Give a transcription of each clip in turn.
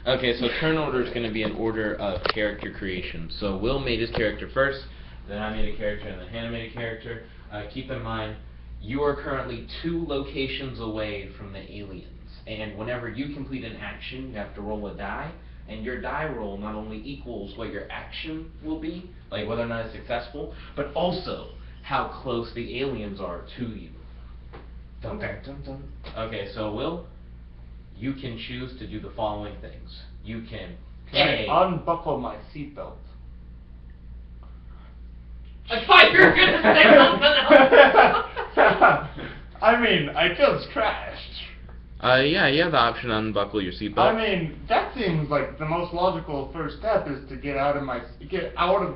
Okay, so turn order is going to be in order of character creation. So Will made his character first, then I made a character, and then Hannah made a character. Keep in mind, you are currently 2 locations away from the aliens. And whenever you complete an action, you have to roll a die. And your die roll not only equals what your action will be, like whether or not it's successful, but also how close the aliens are to you. Dun, dun, dun, dun. Okay, so Will, you can choose to do the following things. You can unbuckle my seatbelt. I thought you were gonna say something else. I mean, I just crashed. Yeah, you have the option to unbuckle your seatbelt. I mean, that seems like the most logical first step is to get out of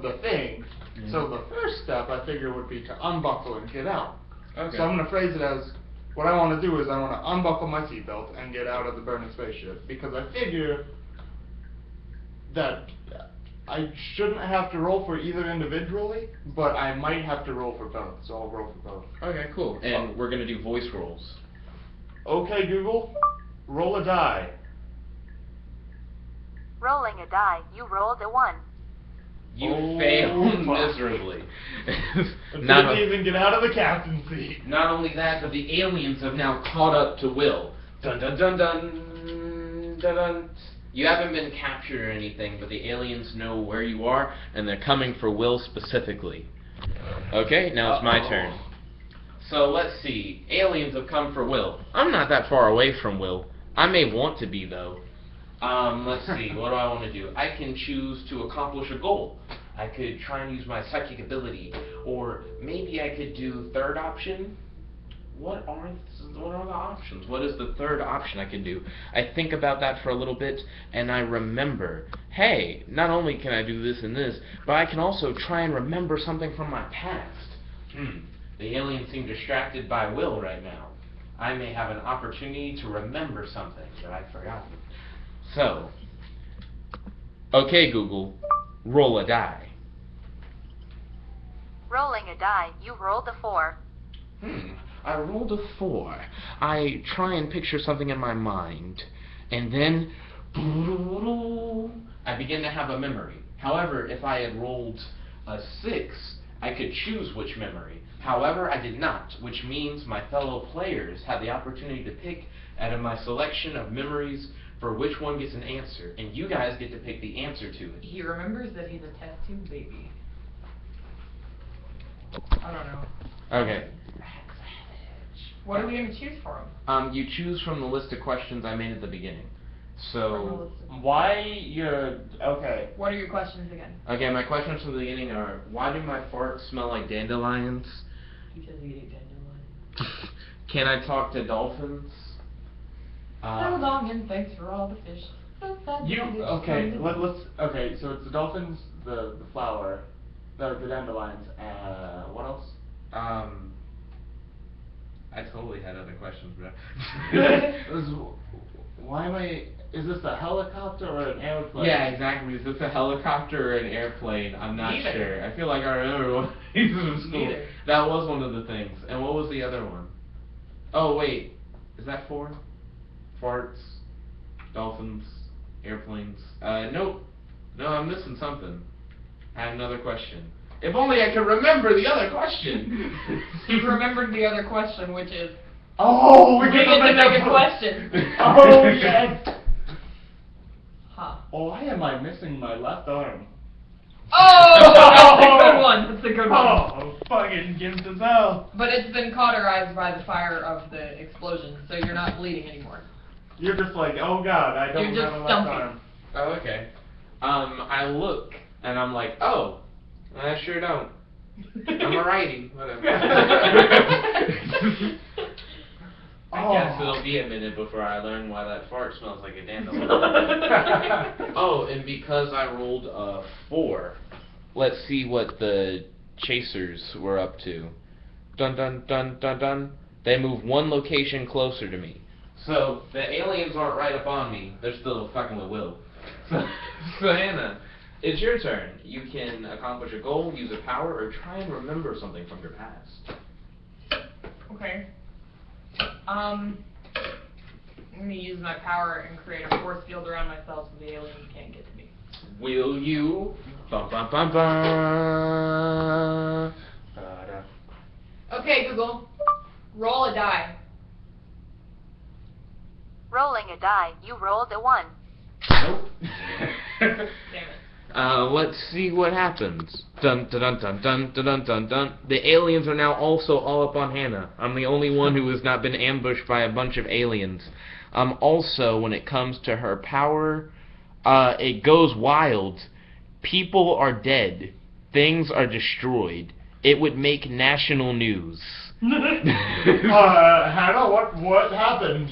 the thing. Mm-hmm. So the first step I figure would be to unbuckle and get out. Okay. So I'm going to phrase it as, what I want to do is I want to unbuckle my seatbelt and get out of the burning spaceship, because I figure that I shouldn't have to roll for either individually, but I might have to roll for both, so I'll roll for both. Okay, cool. And we're going to do voice rolls. Okay, Google, roll a die. Rolling a die. You rolled a 1. You failed miserably. Didn't even get out of the captain's seat. Not only that, but the aliens have now caught up to Will. Dun dun dun dun dun dun. You haven't been captured or anything, but the aliens know where you are, and they're coming for Will specifically. Okay, now it's my turn. So let's see. Aliens have come for Will. I'm not that far away from Will. I may want to be, though. Let's see. What do I want to do? I can choose to accomplish a goal. I could try and use my psychic ability. Or maybe I could do third option. What are the options? What is the third option I can do? I think about that for a little bit, and I remember, hey, not only can I do this and this, but I can also try and remember something from my past. The aliens seem distracted by Will right now. I may have an opportunity to remember something that I've forgotten. So, okay, Google, roll a die. Rolling a die. You rolled a 4. I rolled a 4. I try and picture something in my mind, and then I begin to have a memory. However, if I had rolled a 6, I could choose which memory. However, I did not, which means my fellow players had the opportunity to pick out of my selection of memories for which one gets an answer, and you guys get to pick the answer to it. He remembers that he's a test tube baby. I don't know. Okay. What are we going to choose for him? You choose from the list of questions I made at the beginning. So, okay. What are your questions again? Okay, my questions from the beginning are, why do my farts smell like dandelions? Because you ate dandelions. Can I talk to dolphins? So long and thanks for all the fish. Okay, so it's the dolphins, the flower, the dandelions, what else? I totally had other questions, bro. Is this a helicopter or an airplane? Yeah, exactly. Is this a helicopter or an airplane? I'm not Neither. sure. I feel like I remember one of these from school. Neither. That was one of the things. And what was the other one? Oh, wait. Is that 4? Farts, dolphins, airplanes. Nope. No, I'm missing something. I have another question. If only I could remember the other question. You remembered the other question, which is... Oh, we get to make a question. Oh, yes. Huh. Oh, why am I missing my left arm? Oh, that's a good one. That's a good one. Oh, fucking gives us hell. But it's been cauterized by the fire of the explosion, so you're not bleeding anymore. You're just like, oh god, I don't You're have just a left stumpy. arm. Oh, okay. I look, and I'm like, oh, I sure don't. I'm a righty. Whatever. I guess it'll be a minute before I learn why that fart smells like a dandelion. Oh, and because I rolled a 4, let's see what the chasers were up to. Dun dun dun dun dun. They move 1 location closer to me. So the aliens aren't right up on me. They're still fucking with Will. So Hannah, it's your turn. You can accomplish a goal, use a power, or try and remember something from your past. Okay. me use my power and create a force field around myself so the aliens can't get to me. Will you? Bum, bum, bum, bum. Ba-da. Okay, Google. Roll a die. Rolling a die. You rolled a 1. Nope. Damn it. Let's see what happens. Dun dun dun dun dun dun dun dun dun. The aliens are now also all up on Hannah. I'm the only one who has not been ambushed by a bunch of aliens. Also, when it comes to her power, it goes wild. People are dead. Things are destroyed. It would make national news. Hannah, what happened?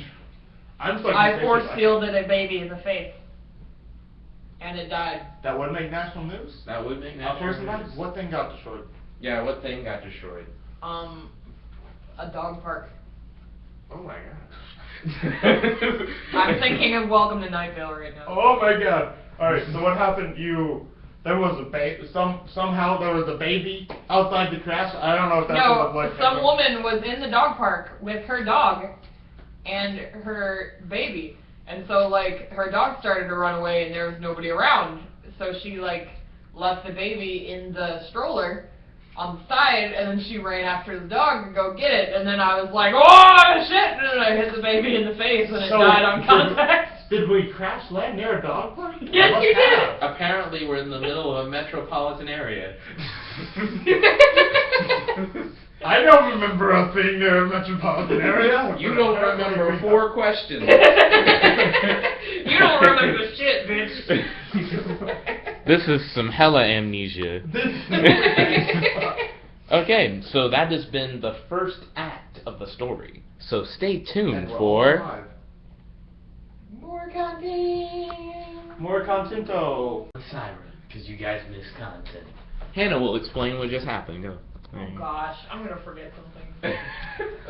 I'm fucking I force fielded a baby in the face. And it died. That would make national news? That would make national First of all, news. what thing got destroyed? Yeah, what thing got destroyed? A dog park. Oh my god. I'm thinking of Welcome to Night Vale right now. Oh my god. Alright, so what happened? There was a somehow there was a baby outside the crash. I don't know if that's what No, it was like. some woman was in the dog park with her dog and her baby. And so, like, her dog started to run away and there was nobody around. So she, like, left the baby in the stroller on the side, and then she ran after the dog to go get it. And then I was like, oh, shit! And I hit the baby in the face and it died on contact. Did we crash land near a dog park? Yes, you did! Apparently, we're in the middle of a metropolitan area. I don't remember us being near a metropolitan area. You don't remember 4 questions. You don't remember shit, bitch. This is some hella amnesia. Okay, so that has been the first act of the story. So stay tuned for More content. More contento. Siren, because you guys miss content. Hannah will explain what just happened. Go. Oh gosh, I'm gonna forget something.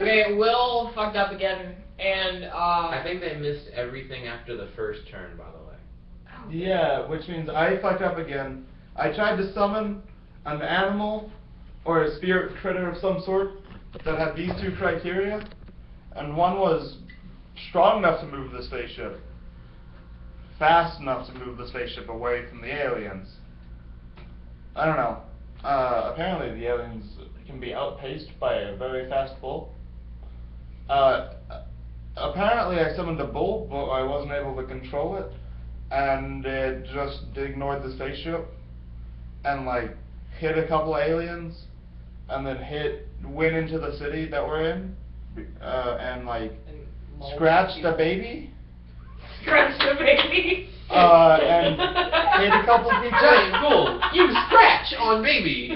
Okay, Will fucked up again, and I think they missed everything after the first turn, by the way. Yeah, which means I fucked up again. I tried to summon an animal or a spirit critter of some sort that had these 2 criteria, and one was strong enough to move the spaceship, fast enough to move the spaceship away from the aliens. I don't know. Apparently the aliens can be outpaced by a very fast bull. Apparently I summoned a bull, but I wasn't able to control it, and it just ignored the spaceship, and like hit a couple aliens, and then went into the city that we're in, and like scratched a baby. Scratched the baby. And hit a couple people. Giant goal! You scratch on baby!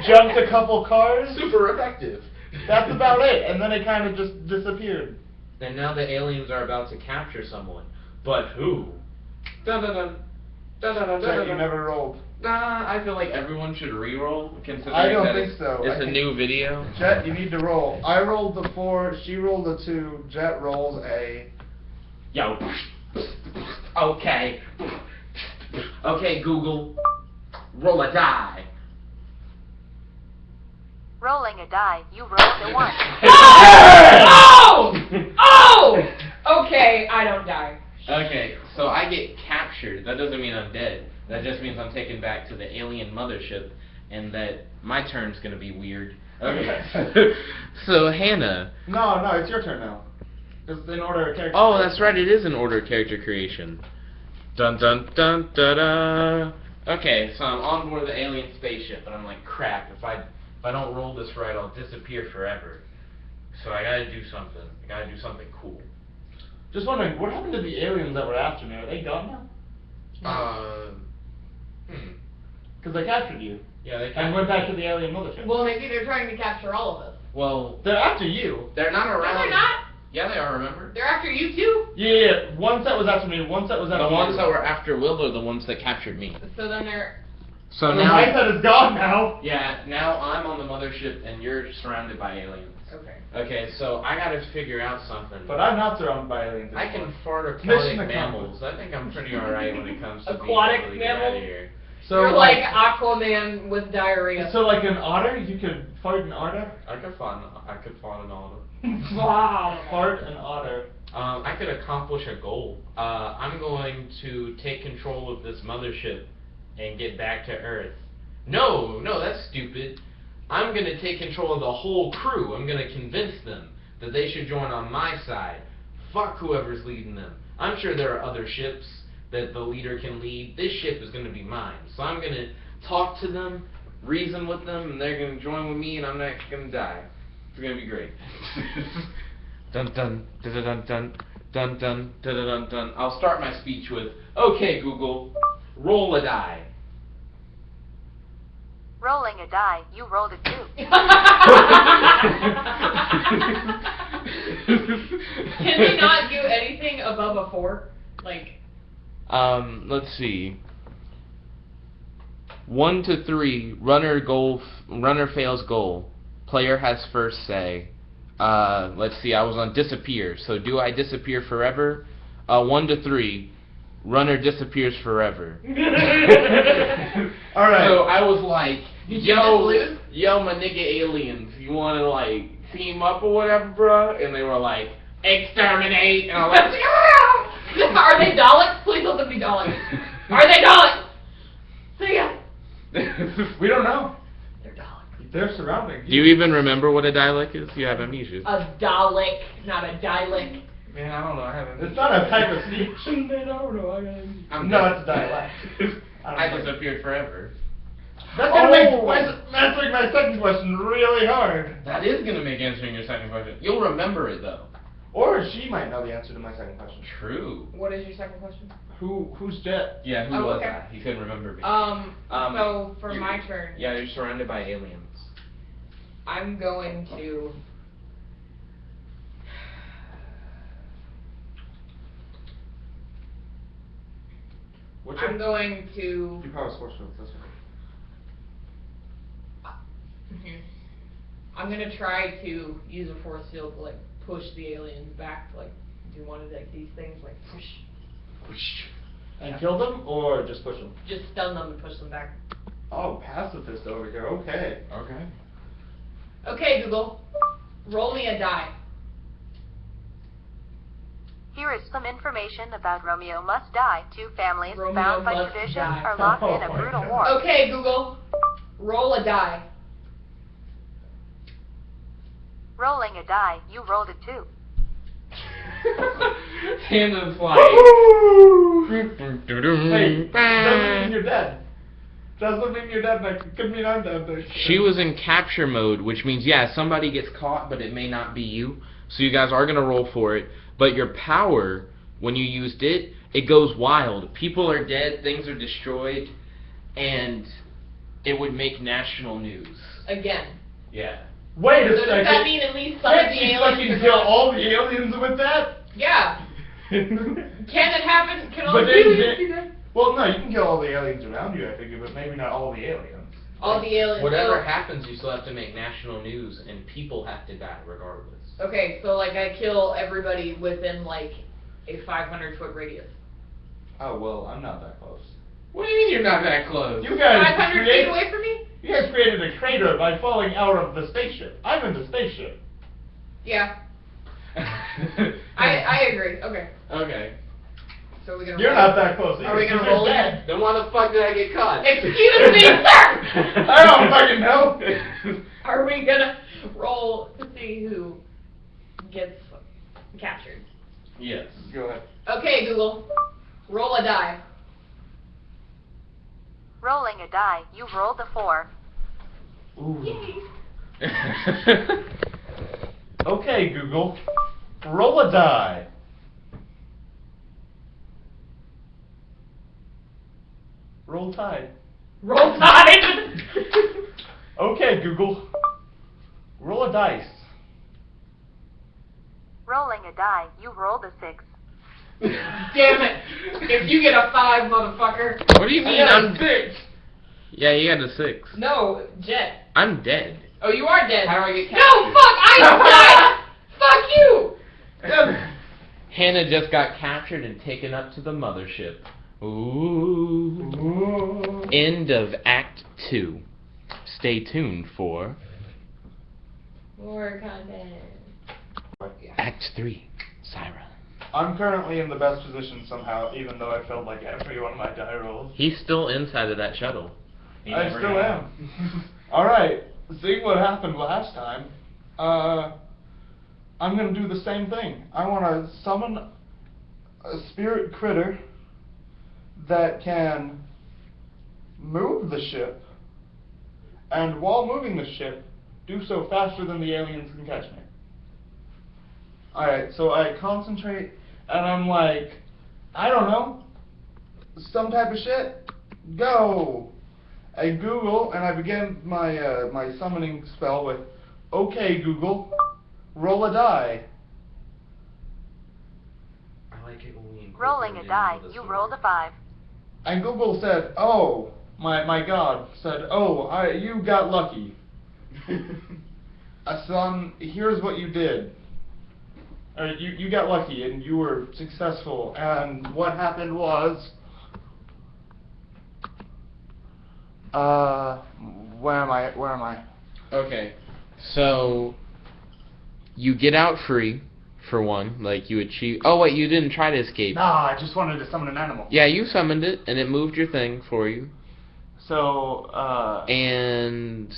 Jumped a couple cars. Super effective. That's about it, and then it kind of just disappeared. And now the aliens are about to capture someone. But who? Dun dun dun. Dun dun dun dun. Jet, you never rolled. Nah, I feel like everyone should re-roll, considering I don't that think it's, so. it's I a new video. Jet, you need to roll. I rolled the 4, she rolled the 2, Jet rolls a... Yo. Okay. Okay, Google. Roll a die. Rolling a die. You rolled a 1. Oh! Oh! Okay, I don't die. Okay, so I get captured. That doesn't mean I'm dead. That just means I'm taken back to the alien mothership, and that my turn's gonna be weird. Okay. So, Hannah. No, it's your turn now. It's in order of character. Oh, that's right, it is in order of character creation. Dun dun dun da da. Okay, so I'm on board the alien spaceship, and I'm like, crap, if I don't roll this right, I'll disappear forever. So I gotta do something. I gotta do something cool. Just wondering, what happened to the aliens that were after me? Are they gone now? Because they captured you. Yeah, they And went back to the alien mothership. Well, maybe they're trying to capture all of us. Well, They're after you. they're not No, around. they're not. Yeah, they are, remember? They're after you too. Yeah. One set was after me, one set was after The you. ones that were after Will are the ones that captured me. So then they're... So And now... my set is gone now. Yeah, now I'm on the mothership and you're surrounded by aliens. Okay. Okay, so I gotta figure out something. But I'm not surrounded by aliens I anymore. can fart Mission aquatic accomplished. mammals. I think I'm pretty alright when it comes to Aquatic being able to get out mammals? of here. So You're like Aquaman with diarrhea. So like an otter, you could fart an otter? I could fart an otter. Wow. Fart an otter. I could accomplish a goal. I'm going to take control of this mothership and get back to Earth. No, that's stupid. I'm going to take control of the whole crew. I'm going to convince them that they should join on my side. Fuck whoever's leading them. I'm sure there are other ships that the leader can lead. This ship is going to be mine. So I'm going to talk to them, reason with them, and they're going to join with me, and I'm not going to die. It's going to be great. Dun dun dun dun dun dun dun dun dun dun. I'll start my speech with, "Okay, Google, roll a die." Rolling a die, you rolled a 2. Can they not do anything above a 4? Like. Let's see. 1 to 3. Runner fails goal. Player has first say. Let's see. I was on disappear. So do I disappear forever? 1 to 3. Runner disappears forever. All right. So I was like, Did you just lose? yo, my nigga aliens, you want to like team up or whatever, bruh? And they were like, exterminate. And I was like, yeah! Are they Daleks? Please let them be Daleks. Are they Daleks? See ya. We don't know. They're Daleks. They're surrounding. Do you even remember what a dialect is? You have amnesia. A Dalek, not a Dalek. Man, I don't know. I haven't. It's not a type of speech. Man, I don't know. I got No, it's a dialect. I disappeared forever. That's gonna make answering my second question really hard. That is going to make answering your second question. You'll remember it, though. Or she might know the answer to my second question. True. What is your second question? Who's Jet? Yeah, who Oh, was okay. that? He couldn't remember me. So for my turn, Yeah, you're surrounded by aliens. I'm going to. I'm going to. You probably sports with this one. I'm gonna try to use a force field to like push the aliens back, like do one of like these things, like push. And kill them, or just push them? Just stun them and push them back. Oh, pacifist over here. Okay. Okay. Okay, Google, roll me a die. Here is some information about Romeo Must Die. 2 families Romeo bound by must tradition die. are locked in a Oh my brutal God. war. Okay, Google, roll a die. Rolling a die, you rolled a 2. Hannah's like. Hey, doesn't mean you're dead. Doesn't mean you're dead. Like, could mean I'm dead. She was in capture mode, which means, yeah, somebody gets caught, but it may not be you. So you guys are going to roll for it. But your power, when you used it, it goes wild. People are dead, things are destroyed, and it would make national news. Again. Yeah. Wait a So second. does that mean at least some of Can't the she aliens fucking are kill gone? all the aliens with that? Yeah. Can it happen? Can all But the they- aliens be dead? Well, no, you can kill all the aliens around you, I figure, but maybe not all the aliens. All the aliens. Whatever so- happens, you still have to make national news, and people have to die regardless. Okay, so like I kill everybody within like a 500-foot radius. Oh, well, I'm not that close. What do you mean you're not that close? You guys 500 feet away from me? You guys created a crater by falling out of the spaceship. I'm in the spaceship. Yeah. I agree. Okay. Okay. So we're gonna. You're roll. not that close either. Are we gonna 'cause you're roll dead. again? Then why the fuck did I get caught? Excuse me, sir. I don't fucking know. Are we gonna roll to see who gets captured? Yes. Go ahead. Okay, Google, roll a die. Rolling a die, you rolled a 4. Ooh. Yay. Okay, Google. Roll a die. Roll tide. Roll tide. Okay, Google. Roll a dice. Rolling a die, you rolled a 6. Damn it! If you get a 5, motherfucker. What do you mean? I got a I'm 6. Yeah, you got a 6. No, Jet. I'm dead. Oh, you are dead. How do I get No, captured? fuck! I died. Fuck you. Hannah just got captured and taken up to the mothership. Ooh. Ooh. End of Act 2. Stay tuned for More content. Act 3. Syra. I'm currently in the best position somehow, even though I failed like every one of my die rolls. He's still inside of that shuttle. I still am. Alright, see what happened last time. I'm gonna do the same thing. I wanna summon a spirit critter that can move the ship, and while moving the ship, do so faster than the aliens can catch me. Alright, so I concentrate, and I'm like, I don't know, some type of shit, go! I Google, and I begin my my summoning spell with, okay Google, roll a die. I like it when we Rolling a die. You rolled a 5. And Google said, oh, my God, said, oh, you got lucky. Son, here's what you did. You got lucky and you were successful, and what happened was, where am I? Okay, so you get out free, for one, like you achieve. Oh wait, you didn't try to escape. Nah, I just wanted to summon an animal. Yeah, you summoned it, and it moved your thing for you. So, and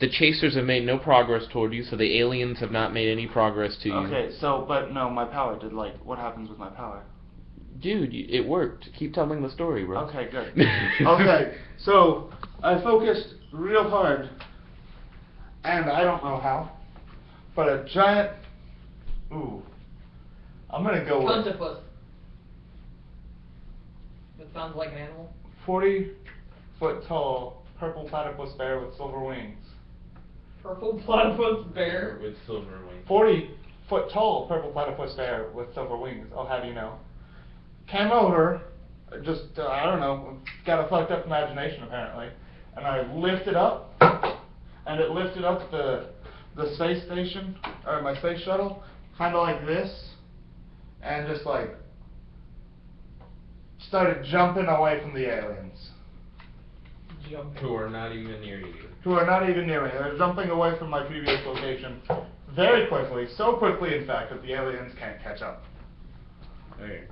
the chasers have made no progress toward you, so the aliens have not made any progress to you. okay, so, but no, my power did, like, what happens with my power? Dude, it worked. Keep telling the story, bro. Okay, good. Okay, so I focused real hard, and I don't know how, but a giant, I'm gonna go with Puntipus. That sounds like an animal. 40-foot tall purple platypus bear with silver wings. Purple platypus bear. With silver wings. 40-foot tall purple platypus bear with silver wings, I'll have you know. Came over, just, I don't know, got a fucked up imagination apparently, and I lifted up, and it lifted up the space station, or my space shuttle, kind of like this, and just like, started jumping away from the aliens. Who are not even near you. Who are not even near me. They're jumping away from my previous location very quickly, so quickly in fact that the aliens can't catch up. Okay.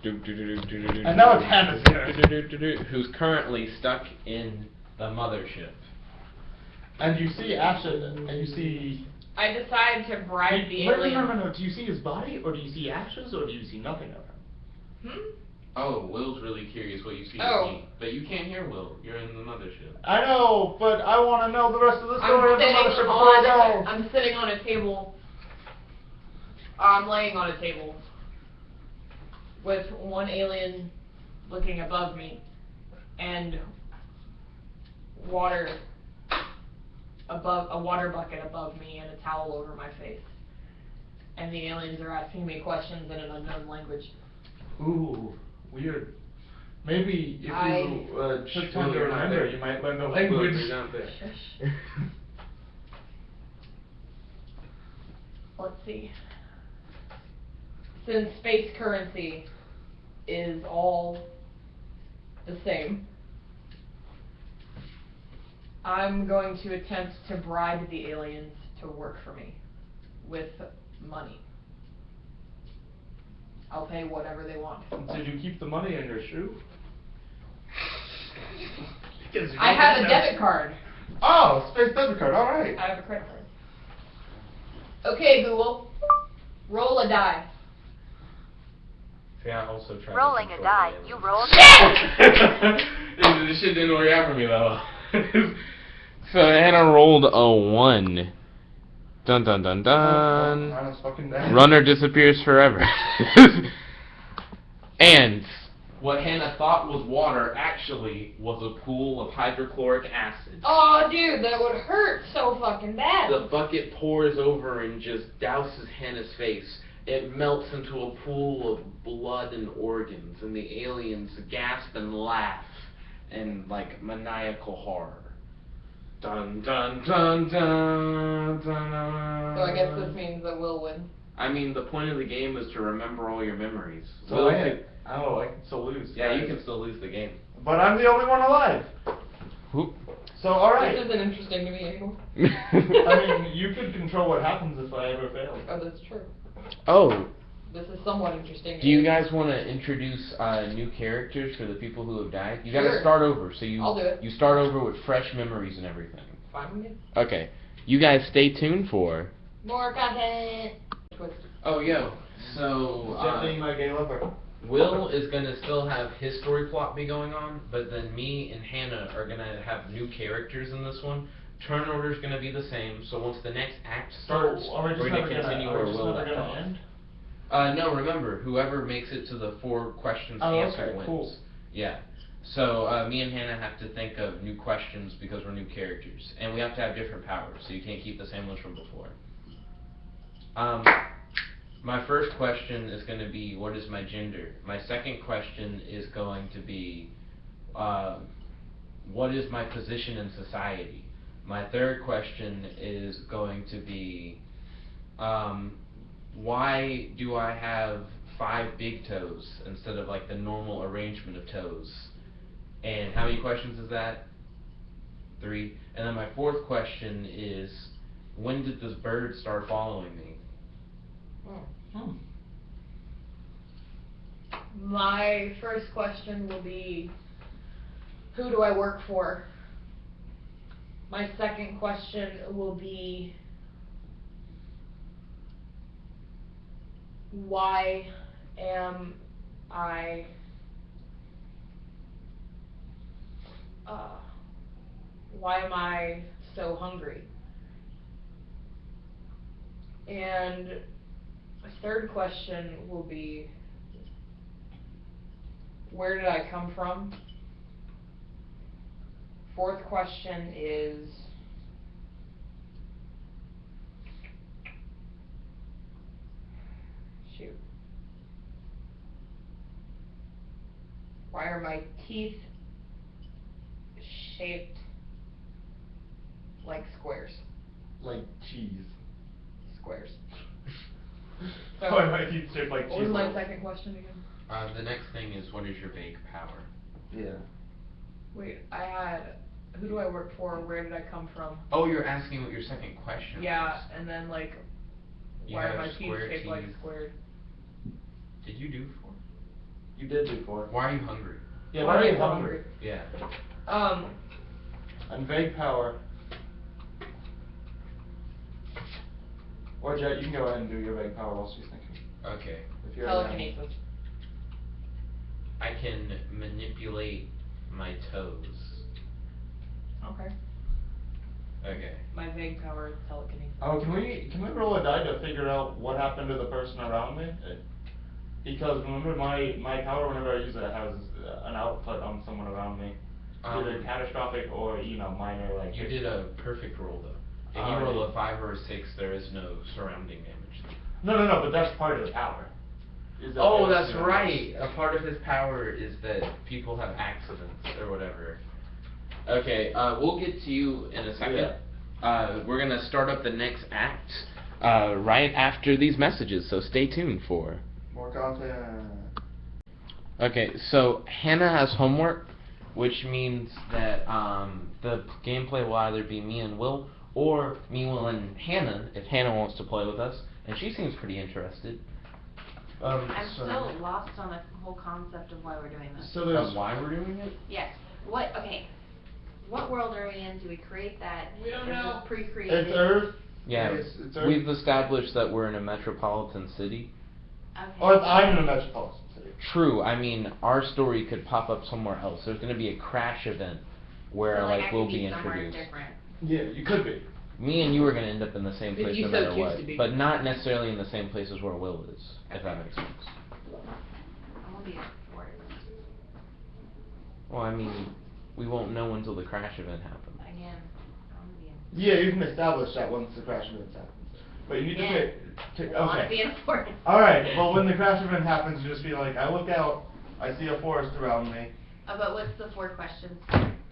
And now it's Hannah's who's currently stuck in the mothership. And you see Ashes, and you see... I decide to bribe the Wait, alien. no. Do you see his body, or do you see Ashes, or do you see nothing of him? Hmm? Oh, Will's really curious what you see. Oh. But you can't hear Will. You're in the mothership. I know, but I want to know the rest of the story of the mothership before I go. I'm sitting on a table. I'm laying on a table with one alien looking above me and water above, a water bucket above me and a towel over my face. And the aliens are asking me questions in an unknown language. Ooh, weird. Maybe if you took time to remember, you might learn the language. Shush. Let's see. Since space currency is all the same, I'm going to attempt to bribe the aliens to work for me with money. I'll pay whatever they want. Did you keep the money in your shoe? I have a debit card. Oh, space debit card, alright. I have a credit card. Okay, Google. Roll a die. Yeah, I also tried Rolling a die. You rolled. This shit didn't work out for me though. So Anna rolled a 1. Dun dun dun dun. Anna's fucking dead. Runner disappears forever. And what Hannah thought was water actually was a pool of hydrochloric acid. Oh, dude, that would hurt so fucking bad. The bucket pours over and just douses Hannah's face. It melts into a pool of blood and organs, and the aliens gasp and laugh in like maniacal horror. Dun dun dun dun dun. So I guess this means that we'll win. I mean, the point of the game is to remember all your memories. So I can still lose. Yeah, you can still lose the game. But I'm the only one alive. Whoop. So, alright. This isn't interesting to me anymore. I mean, you could control what happens if I ever fail. Oh, that's true. Oh, This is somewhat interesting. do you guys want to introduce new characters for the people who have died? You got to Sure. start over, so you I'll do it. you start over with fresh memories and everything. Fine with me. Okay, you guys stay tuned for. More content. Oh, yo. So Definitely my gay lover. Will is gonna still have his story plot be going on, but then me and Hannah are gonna have new characters in this one. Turn order's gonna be the same, so once the next act starts, are we just we're gonna never continue gonna, where are we just Will never left gonna off. end? No, remember, whoever makes it to the 4 questions Oh, answered okay, wins. cool. Yeah. So me and Hannah have to think of new questions because we're new characters, and we have to have different powers, so you can't keep the same ones from before. My first question is going to be, what is my gender? My second question is going to be, what is my position in society? My third question is going to be, why do I have 5 big toes instead of like the normal arrangement of toes? And how many questions is that? 3. And then my fourth question is, when did this bird start following me? My first question will be, who do I work for? My second question will be, why am I so hungry? And a third question will be, where did I come from? Fourth question is, shoot, why are my teeth shaped like squares? Like cheese. Squares. So, why my teeth shaped like cheese? What was my balls? second question again? The next thing is, what is your vague power? Yeah. Wait, I had, who do I work for? Where did I come from? Oh, you're asking what your second question Yeah, was. and then like, You why are have my teeth square shaped like teeth. squared? Did you do 4? You did do 4. Why are you hungry? Yeah, why are you hungry? Yeah. And vague power. Or Jet, you can go ahead and do your vague power while she's thinking. Okay. If you're Telekinesis. I can manipulate my toes. Okay. Okay. My vague power is telekinesis. Oh, can we roll a die to figure out what happened to the person around me? Because remember my power, whenever I use it, has an output on someone around me. Either catastrophic or, minor, like... You did a perfect roll, though. If you roll a 5 or a 6, there is no surrounding damage. No, but that's part of the power. Oh, that's right. A part of his power is that people have accidents or whatever. Okay, we'll get to you in a second. Yeah. We're gonna start up the next act right after these messages, so stay tuned for More content. Okay, so Hannah has homework, which means that the gameplay will either be me and Will, or me, Will, and Hannah, if Hannah wants to play with us, and she seems pretty interested. I'm still lost on the whole concept of why we're doing this. So there's why we're doing it? Yes. Okay. What world are we in? Do we create that? We don't Is know. this pre-created? It's Earth. Yeah, It's Earth. we've established that we're in a metropolitan city. Okay. Or I'm in a metropolitan city. True, I mean, our story could pop up somewhere else. There's going to be a crash event where, So, like, I we'll could be somewhere introduced. different. Yeah, you could be. Me and you are going to end up in the same If place you no so matter choose what, to be. but not necessarily in the same place as where Will is, if that makes sense. I'm gonna be a forest. Well, I mean, we won't know until the crash event happens. Again, I'm gonna be in. Yeah, you can establish that once the crash event happens. But you need Yeah. to I wanna be okay. in a forest. Alright, well when the crash event happens, you just be like, I look out, I see a forest around me. But what's the 4 questions?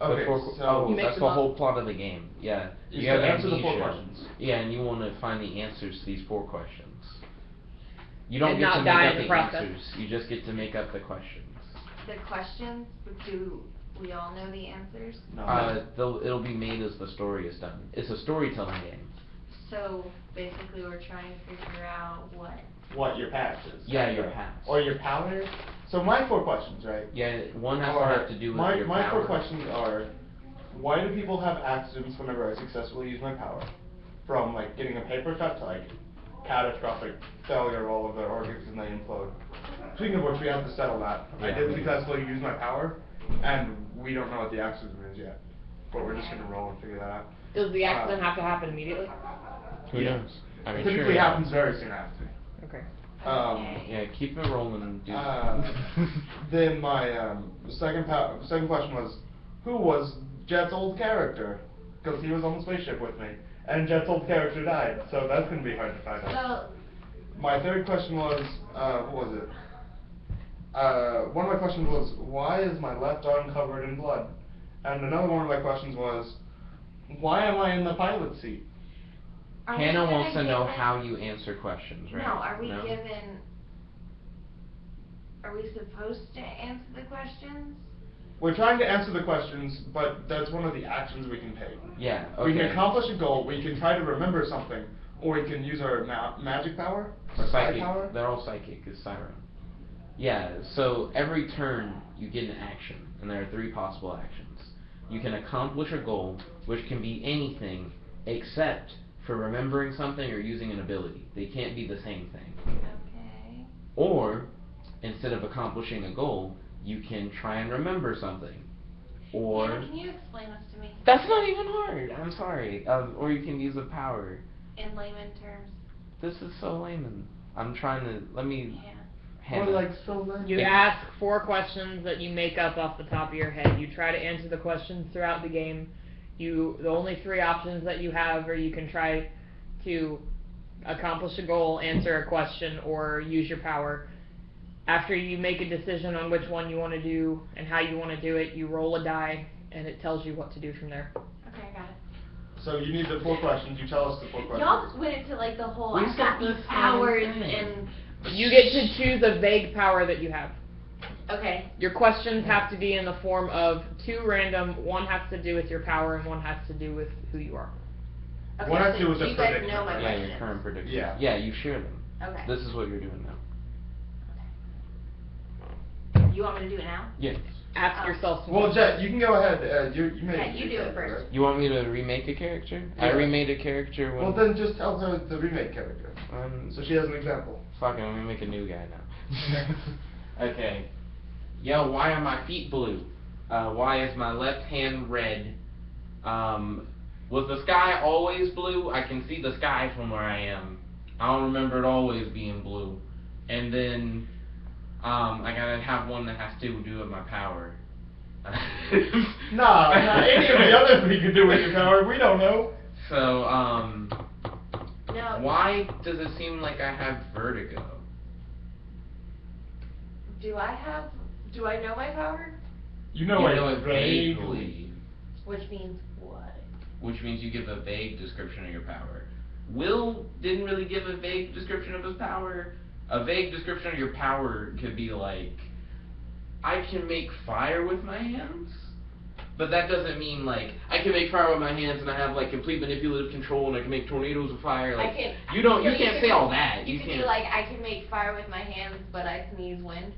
Okay, Oh, You make that's them the up. whole plot of the game. Yeah. You You said have answer the 4 amnesia. questions. Yeah, and you want to find the answers to these 4 questions. You don't And get not to die make in up the the process. answers. You just get to make up the questions. The questions, do we all know the answers? No. It'll be made as the story is done. It's a storytelling game. So basically we're trying to figure out what what your pass is. Yeah, your pass. Or your power. So my 4 questions, right? Yeah, one has to have to do with your my power. 4 questions are, why do people have accidents whenever I successfully use my power? From like getting a paper cut to like catastrophic failure of all of their organs and they implode. Speaking of which, we have to settle that. Yeah. I did successfully use my power, and we don't know what the accident is yet. But we're just gonna roll and figure that out. Does the accident have to happen immediately? Who knows? I It mean, typically sure, yeah. happens very soon after. Okay. Yeah, keep it rolling and do Then my second question was, who was Jet's old character? Because he was on the spaceship with me, and Jet's old character died, so that's gonna be hard to find out. My third question was, what was it? One of my questions was, why is my left arm covered in blood? And another one of my questions was, why am I in the pilot seat? Hannah wants to know how you answer questions, right? No, are we given, are we supposed to answer the questions? We're trying to answer the questions, but that's one of the actions we can take. Yeah, okay. We can accomplish a goal, we can try to remember something, or we can use our magic power, or Psychic. power. They're all psychic, is Siren. Yeah, so every turn you get an action, and there are 3 possible actions. You can accomplish a goal, which can be anything except for remembering something or using an ability. They can't be the same thing. Okay. Or, instead of accomplishing a goal, you can try and remember something. Or... Yeah, can you explain this to me? That's not even hard, I'm sorry. Or you can use a power. In layman terms. This is so layman. I'm trying to, let me... Yeah. Hannah. Or like so lame. You ask 4 questions that you make up off the top of your head. You try to answer the questions throughout the game. The only 3 options that you have are you can try to accomplish a goal, answer a question, or use your power. After you make a decision on which one you want to do and how you want to do it, you roll a die, and it tells you what to do from there. Okay, I got it. So you need the 4 questions, you tell us the 4 questions. Y'all just went into like the whole, We I've got said these the same powers thing. and... You get to choose a vague power that you have. Okay. Your questions have to be in the form of 2 random, one has to do with your power and one has to do with who you are. Okay, What has so to do with the you guys prediction, know my right? Yeah, questions. your current prediction. Yeah. Yeah, you share them. Okay. This is what you're doing now. You want me to do it now? Yes. Ask Oh. yourself some Well, questions. Jet, you can go ahead. You made Yeah, you do it first. You want me to remake a character? I Yeah. remade a character when... Well, then just tell her the remake character, so she has an example. Fuck it, I'm gonna make a new guy now. Okay. Yo, why are my feet blue? Why is my left hand red? Was the sky always blue? I can see the sky from where I am. I don't remember it always being blue. And then, I gotta have one that has to do with my power. Nah, any of the others we could do with your power, we don't know. So, No. why does it seem like I have vertigo? Do I know my power? You know it vaguely. Which means what? Which means you give a vague description of your power. Will didn't really give a vague description of his power. A vague description of your power could be like, I can make fire with my hands, but that doesn't mean like, I can make fire with my hands and I have like complete manipulative control and I can make tornadoes of fire. Like, you can't say all that. You You can can't. be like, I can make fire with my hands, but I sneeze wind.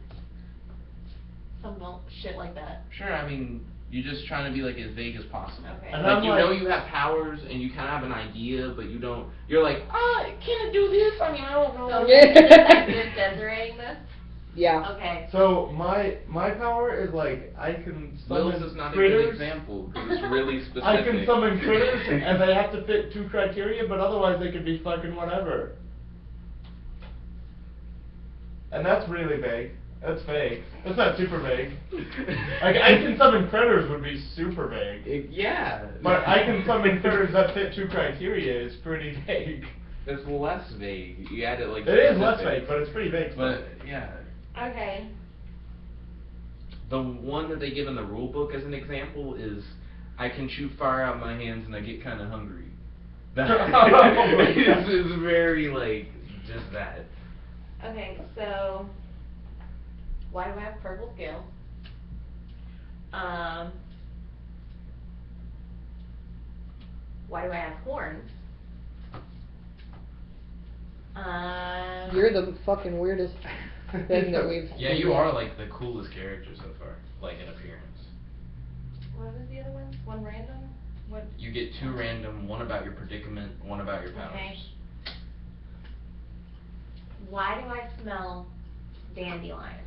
Some shit like that. Sure, I mean, you're just trying to be like as vague as possible. Okay. And Like, I'm you like- know you have powers and you kind of have an idea, but you don't. You're like, can it do this? I mean, I don't know. So is that good censoring this? Yeah. Okay. So my power is like I can summon Will's is not a critters. good example because it's really specific. I can summon critters and they have to fit 2 criteria, but otherwise they could be fucking whatever. And that's really vague. That's vague. That's not super vague. Like I can summon critters would be super vague. Yeah. But I can summon critters that fit 2 criteria is pretty vague. It's less vague. You add it like. It is less specific. vague, but it's pretty vague. But yeah. Okay. The one that they give in the rule book as an example is, I can shoot fire out my hands and I get kind of hungry. That is very like just that. Okay, so why do I have purple scales? Why do I have horns? You're the fucking weirdest thing that we've. Yeah, you are like the coolest character so far, like in appearance. What was the other one? One random? What? You get 2 random, one about your predicament, one about your powers. Okay. Why do I smell dandelions?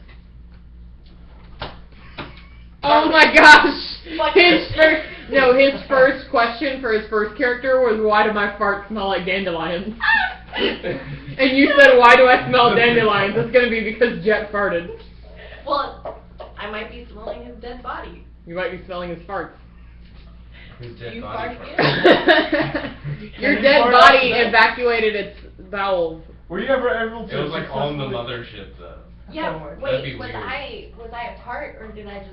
Oh my gosh! His first question for his first character was, why do my farts smell like dandelions? And you said, why do I smell dandelions? It's gonna be because Jet farted. Well, I might be smelling his dead body. You might be smelling his farts. His dead You body fart part. Your dead body evacuated its bowels. Were you ever able to? It was like on the successfully- mothership though. Yeah, That'd be wait, was weird. I a part or did I just...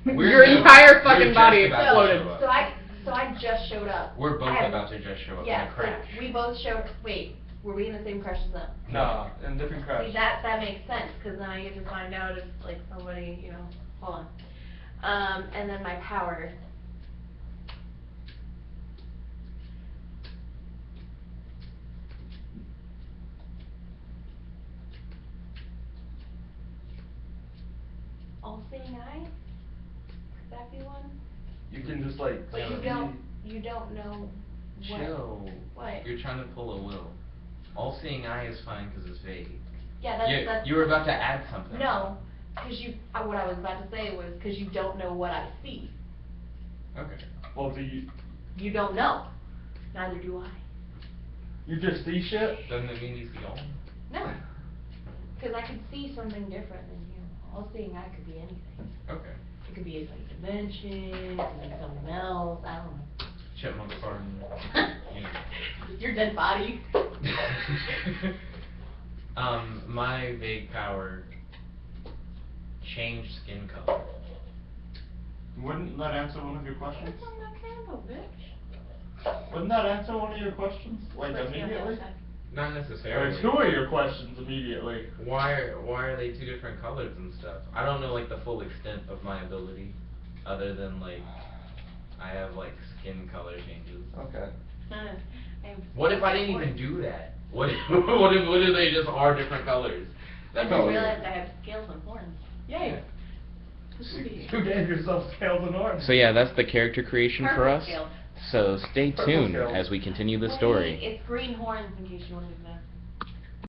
Your entire fucking just body about to exploded. show up. So I just showed up. We're both I have- about to just show up in Yeah, a crash. so we both showed, wait, were we in the same crash as them? Nah, in different crashes. See, that makes sense, because then I get to find out if, like, somebody, you know, hold on. And then my power. All-seeing eye? Could that be one? You can just like. But you don't know what. Chill. What? You're trying to pull a will. All-seeing eye is fine because it's vague. Yeah, that's. You were about to add something. No, because what I was about to say was, because you don't know what I see. Okay. Well, do you? You don't know. Neither do I. You just see shit? Doesn't it mean you see all? No. Because I could see something different than you. All seeing eye could be anything. Okay. It could be a different dimension, it could be something else, I don't know. Chipmunk farting. Your dead body. My vague power, change skin color. Wouldn't that answer one of your questions? That's on that candle, bitch. Wouldn't that answer one of your questions? Like Let's see on the immediately? outside. Not necessarily. Or 2 of your questions immediately. Why are they 2 different colors and stuff? I don't know like the full extent of my ability, other than like I have like skin color changes. Okay. What if I didn't even do that? What if they just are different colors? I That'd just be weird. realized I have scales and horns. Yay. This would be You gave yourself scales and horns. So yeah, that's the character creation for purple us. scales. So stay Purple tuned scales. as we continue the Wait, story. it's green horns in case you wanted to know.